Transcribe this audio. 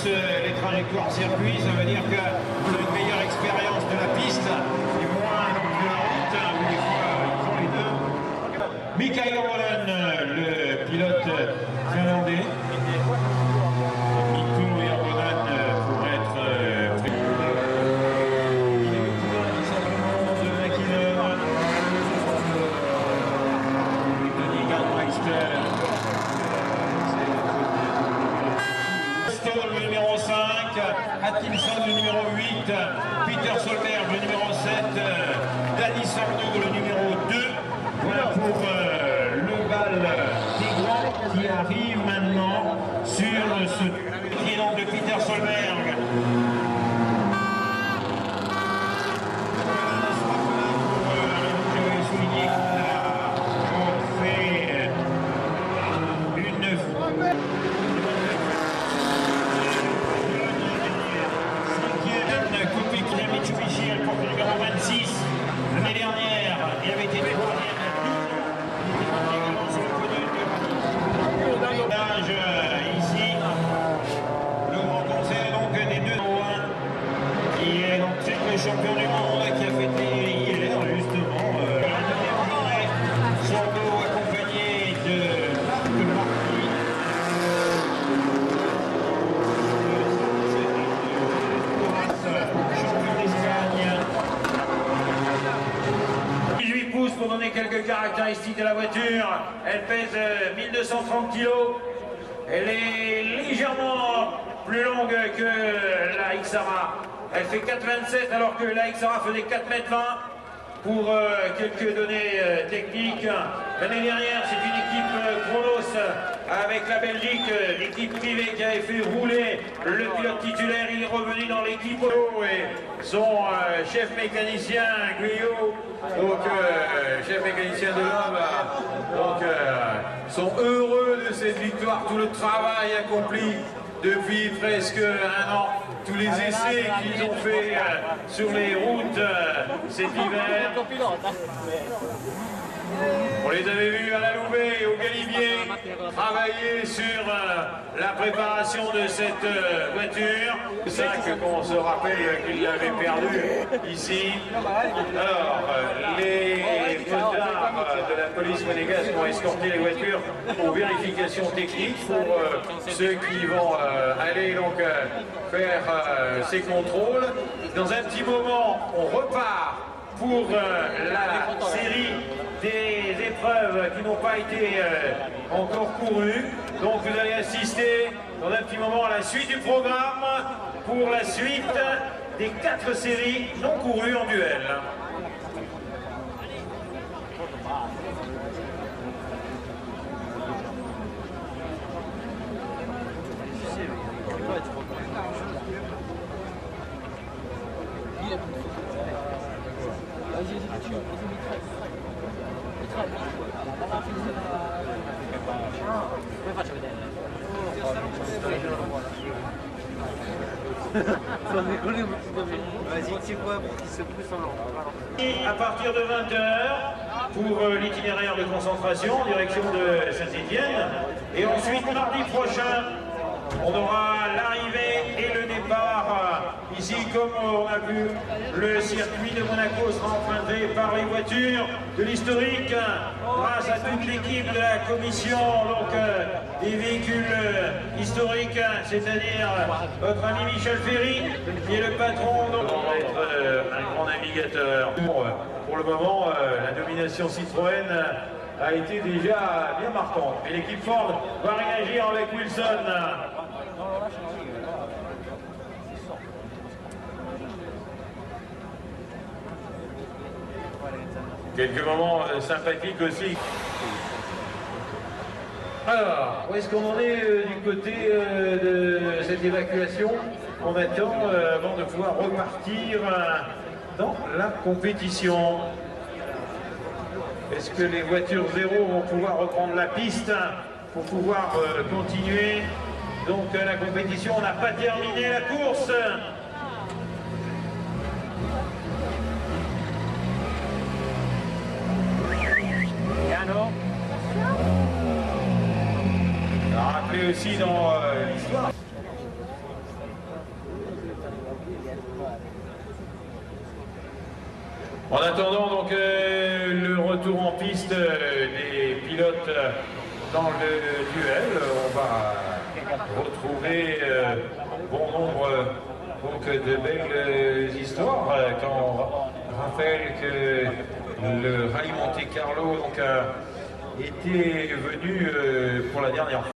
plus les trajectoires circuit, ça veut dire que vous avez une meilleure expérience de la piste et moins donc de la route, où des fois ils font les deux. Mikael Oronen, le pilote finlandais. Mikko Oronen pour être il est au pouvoir du simplement de Mäkinen. Tony Gallmeister. Le numéro 5, Atkinson le numéro 8, Peter Solberg le numéro 7, Danny Sordo le numéro 2. Voilà pour le bal des grands qui arrive maintenant sur ce pied de Peter Solberg. L'année dernière, il avait été troisième. Ici, le grand concert donc des deux qui est donc triple champion du monde qui a fêté hier justement Sordo accompagné de Marquis. Champion d'Espagne. 18 pouces pour donner quelques caractéristiques de la voiture. Elle pèse 1230 kg. Elle est légèrement plus longue que la XRA. Elle fait 4,27 alors que la XRA faisait 4,20 m. Pour quelques données techniques, l'année dernière, c'est une équipe Chronos avec la Belgique, l'équipe privée qui avait fait rouler le pilote titulaire. Il est revenu dans l'équipe et son chef mécanicien Guyot, donc chef mécanicien de l'homme, donc sont heureux de cette victoire. Tout le travail accompli depuis presque un an. Tous les essais qu'ils ont fait sur les routes cet hiver. On les avait vus à la Louvet et au Galibier travailler sur la préparation de cette voiture. C'est ça qu'on se rappelle qu'ils l'avaient perdu ici. Alors, les motards de la police monégasque ont escorté les voitures pour vérification technique pour ceux qui vont aller donc faire ces contrôles. Dans un petit moment, on repart pour la série des épreuves qui n'ont pas été encore courues. Donc vous allez assister dans un petit moment à la suite du programme pour la suite des 4 séries non courues en duel. Vas-y, tu sais quoi, pour qu'il se pousse en langue. Et à partir de 20 h pour l'itinéraire de concentration en direction de Saint-Étienne. Et ensuite, mardi prochain, on aura l'arrivée et le départ. Ici, comme on a vu, le circuit de Monaco sera emprunté par les voitures de l'historique, grâce à toute l'équipe de la commission donc, des véhicules historiques, c'est-à-dire votre ami Michel Ferry, qui est le patron, donc on va être un grand navigateur. Pour le moment, la domination Citroën a été déjà bien marquante. Et l'équipe Ford va réagir avec Wilson. Quelques moments sympathiques aussi. Alors, où est-ce qu'on en est du côté de cette évacuation? On attend avant de pouvoir repartir dans la compétition. Est-ce que les voitures zéro vont pouvoir reprendre la piste pour pouvoir continuer? Donc la compétition, on n'a pas terminé la course. Rappelez aussi dans l'histoire. En attendant donc le retour en piste des pilotes dans le duel, on va retrouver bon nombre donc, de belles histoires. Quand on rappelle que le rallye Monte Carlo donc, a été venu pour la dernière fois.